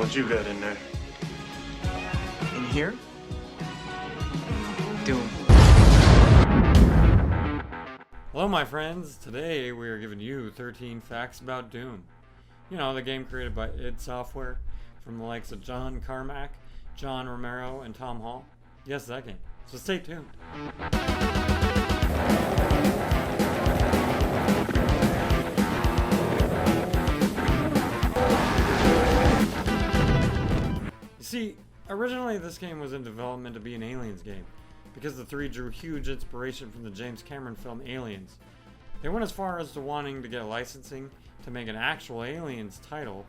What you got in there? In here? Doom. Hello my friends, today we are giving you 13 facts about Doom. You know, the game created by id Software from the likes of John Carmak, John Romero, and Tom Hall. Yes, that game. So stay tuned. You see, originally this game was in development to be an Aliens game, because the three drew huge inspiration from the James Cameron film Aliens. They went as far as to wanting to get licensing to make an actual Aliens title,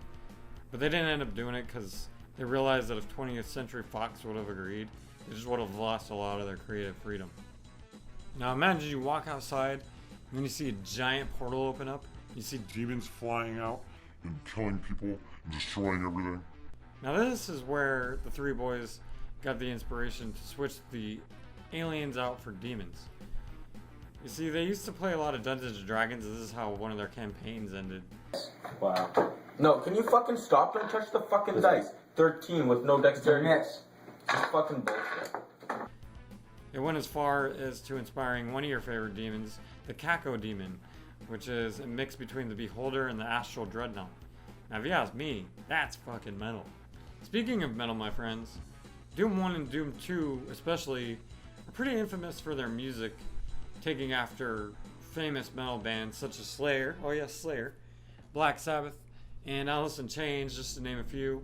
but they didn't end up doing it because they realized that if 20th Century Fox would have agreed, they just would have lost a lot of their creative freedom. Now imagine you walk outside and then you see a giant portal open up, you see demons flying out and killing people and destroying everything. Now this is where the three boys got the inspiration to switch the aliens out for demons. You see, they used to play a lot of Dungeons and Dragons, and this is how one of their campaigns ended. Wow. No, can you fucking stop? Don't touch the fucking dice. 13 with no dexterity. Miss. Just fucking bullshit. It went as far as to inspiring one of your favorite demons, the Kako demon, which is a mix between the Beholder and the Astral Dreadnought. Now if you ask me, that's fucking metal. Speaking of metal, my friends, Doom 1 and Doom 2 especially are pretty infamous for their music, taking after famous metal bands such as Slayer, oh yes, Slayer, Black Sabbath, and Alice in Chains, just to name a few.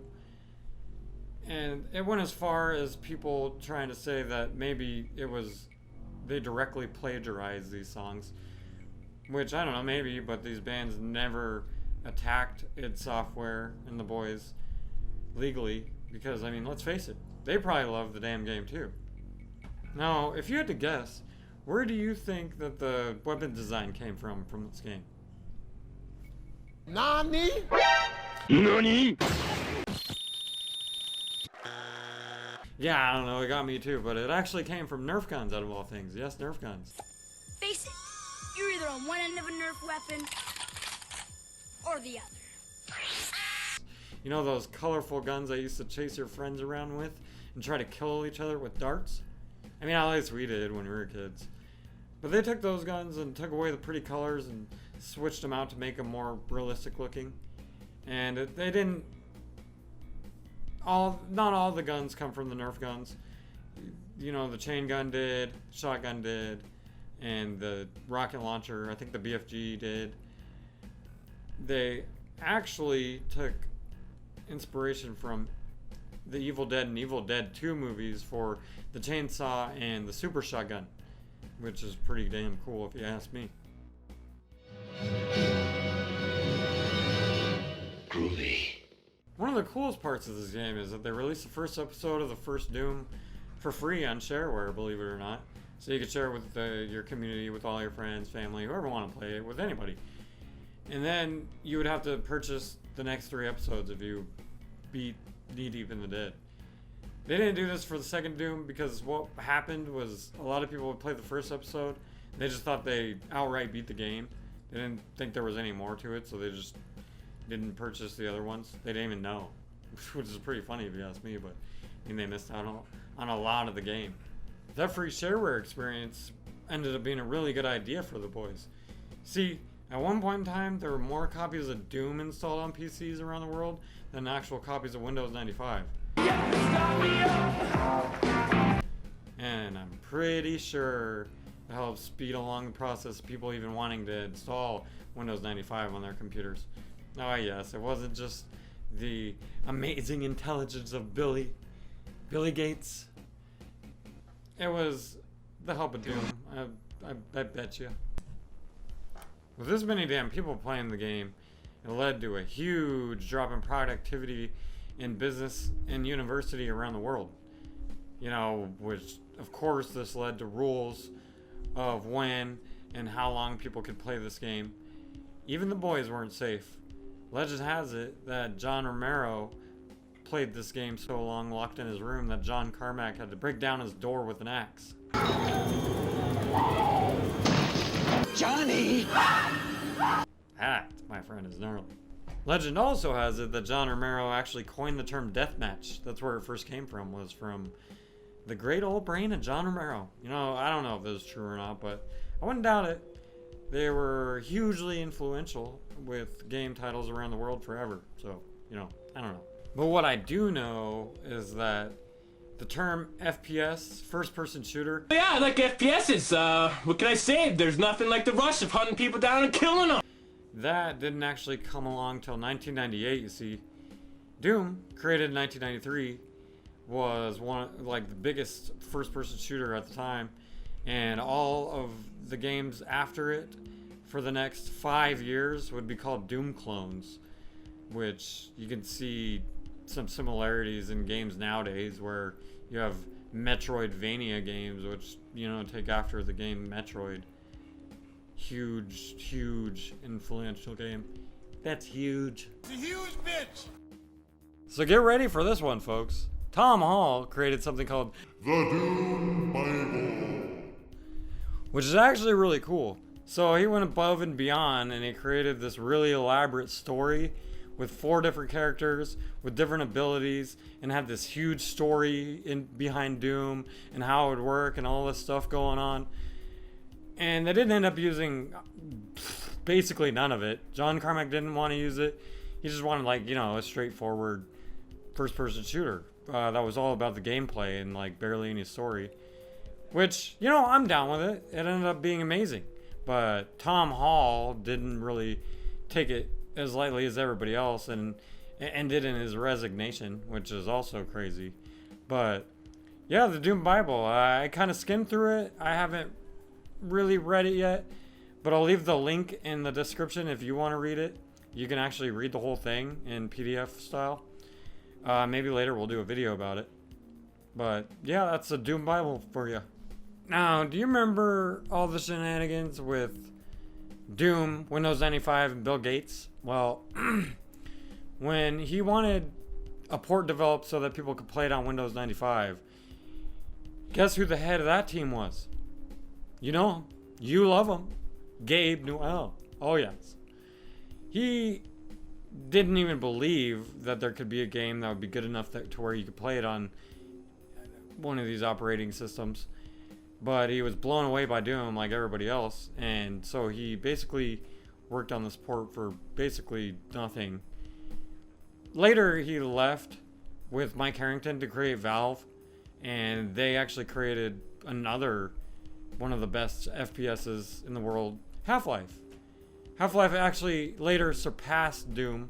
And it went as far as people trying to say that maybe they directly plagiarized these songs, which I don't know, maybe, but these bands never attacked id Software and the boys legally, because I mean, let's face it, they probably love the damn game too. Now, if you had to guess, where do you think that the weapon design came from this game? Nani? Nani? Yeah, I don't know, it got me too, but it actually came from Nerf guns out of all things. Yes, Nerf guns. Face it, you're either on one end of a Nerf weapon or the other. You know those colorful guns I used to chase your friends around with and try to kill each other with darts? I mean, at least we did when we were kids. But they took those guns and took away the pretty colors and switched them out to make them more realistic looking. And they didn't... Not all the guns come from the Nerf guns. You know, the chain gun did, shotgun did, and the rocket launcher, I think the BFG did. They actually took inspiration from the Evil Dead and Evil Dead 2 movies for the chainsaw and the super shotgun, which is pretty damn cool if you ask me. Groovy. One of the coolest parts of this game is that they released the first episode of the first Doom for free on shareware, believe it or not. So you could share it with your community, with all your friends, family, whoever want to play it, with anybody. And then you would have to purchase the next 3 episodes if you beat knee deep in the dead. They didn't do this for the second Doom because what happened was a lot of people would play the first episode. They just thought they outright beat the game. They didn't think there was any more to it, so they just didn't purchase the other ones. They didn't even know, which is pretty funny if you ask me, but I mean, they missed out on a lot of the game. That free shareware experience ended up being a really good idea for the boys. See, at one point in time, there were more copies of Doom installed on PCs around the world than actual copies of Windows 95. And I'm pretty sure it helped speed along the process of people even wanting to install Windows 95 on their computers. Oh yes, it wasn't just the amazing intelligence of Billy Gates. It was the help of Doom, I bet you. With this many damn people playing the game, it led to a huge drop in productivity in business and university around the world. You know, which of course this led to rules of when and how long people could play this game. Even the boys weren't safe. Legend has it that John Romero played this game so long locked in his room that John Carmak had to break down his door with an axe. Johnny! That, my friend, is gnarly. Legend also has it that John Romero actually coined the term deathmatch. That's where it first came from, was from the great old brain of John Romero. You know, I don't know if this is true or not, but I wouldn't doubt it. They were hugely influential with game titles around the world forever. So, you know, I don't know. But what I do know is that the term FPS, first-person shooter... Yeah, I like FPSs. What can I say? There's nothing like the rush of hunting people down and killing them. That didn't actually come along till 1998, you see. Doom, created in 1993, was the biggest first-person shooter at the time, and all of the games after it for the next 5 years would be called Doom clones, which you can see some similarities in games nowadays where you have Metroidvania games, which, you know, take after the game Metroid. Huge influential game. That's huge. It's a huge bitch. So get ready for this one, folks. Tom Hall created something called The Doom Bible. which is actually really cool. So he went above and beyond and he created this really elaborate story with 4 different characters with different abilities, and had this huge story behind Doom and how it would work and all this stuff going on. And they didn't end up using basically none of it. John Carmak didn't want to use it. He just wanted, like, you know, a straightforward first-person shooter that was all about the gameplay and, like, barely any story. Which, you know, I'm down with it. It ended up being amazing. But Tom Hall didn't really take it as lightly as everybody else, and ended in his resignation, which is also crazy. But yeah, the Doom Bible, I kind of skimmed through it. I haven't really read it yet, but I'll leave the link in the description if you want to read it. You can actually read the whole thing in PDF style. Maybe later we'll do a video about it. But yeah, that's the Doom Bible for you. Now, do you remember all the shenanigans with Doom, Windows 95, and Bill Gates? Well, when he wanted a port developed so that people could play it on Windows 95, guess who the head of that team was? You know him. You love him. Gabe Newell. Oh, yes. He didn't even believe that there could be a game that would be good enough to where you could play it on one of these operating systems. But he was blown away by Doom like everybody else, and so he basically worked on this port for basically nothing. Later, he left with Mike Harrington to create Valve, and they actually created another one of the best FPSs in the world, Half-Life. Half-Life actually later surpassed Doom,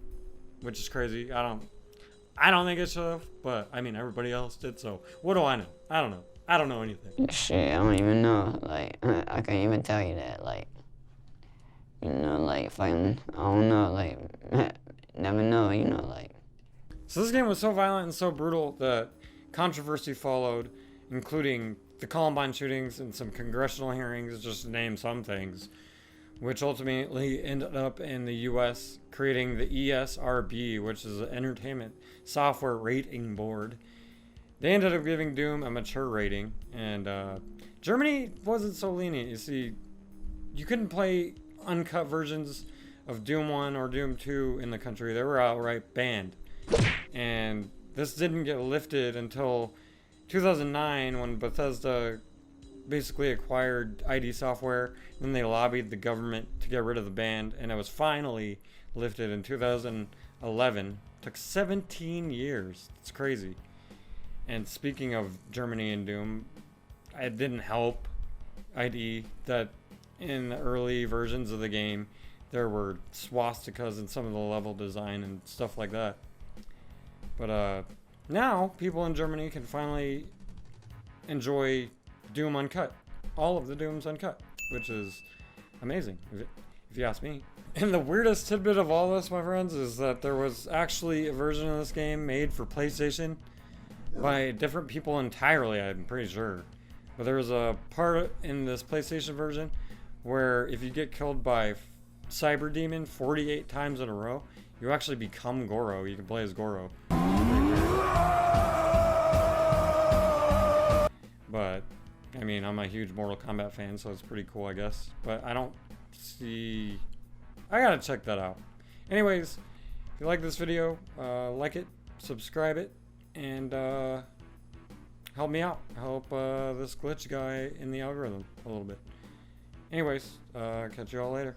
which is crazy. I don't think it should have, but I mean everybody else did, so what do I know? I don't know. I don't know anything. Shit, I don't even know. Like, I can't even tell you that. Like, you know, like, fighting, I don't know, like, never know, you know, like. So this game was so violent and so brutal that controversy followed, including the Columbine shootings and some congressional hearings, just to name some things, which ultimately ended up in the US creating the ESRB, which is an Entertainment Software Rating Board. They ended up giving Doom a mature rating, and Germany wasn't so lenient. You see, you couldn't play uncut versions of Doom 1 or Doom 2 in the country. They were outright banned. And this didn't get lifted until 2009 when Bethesda basically acquired ID Software. Then they lobbied the government to get rid of the ban, and it was finally lifted in 2011. It took 17 years. It's crazy. And speaking of Germany and Doom, it didn't help ID that in the early versions of the game, there were swastikas in some of the level design and stuff like that. But now, people in Germany can finally enjoy Doom Uncut. All of the Dooms Uncut, which is amazing, if you ask me. And the weirdest tidbit of all this, my friends, is that there was actually a version of this game made for PlayStation by different people entirely, I'm pretty sure. But there was a part in this PlayStation version where if you get killed by Cyber Demon 48 times in a row, you actually become Goro. You can play as Goro. But, I mean, I'm a huge Mortal Kombat fan, so it's pretty cool, I guess. But I don't see... I gotta check that out. Anyways, If you like this video, like it, subscribe it, and help me out. Help this glitch guy in the algorithm a little bit. Anyways, catch you all later.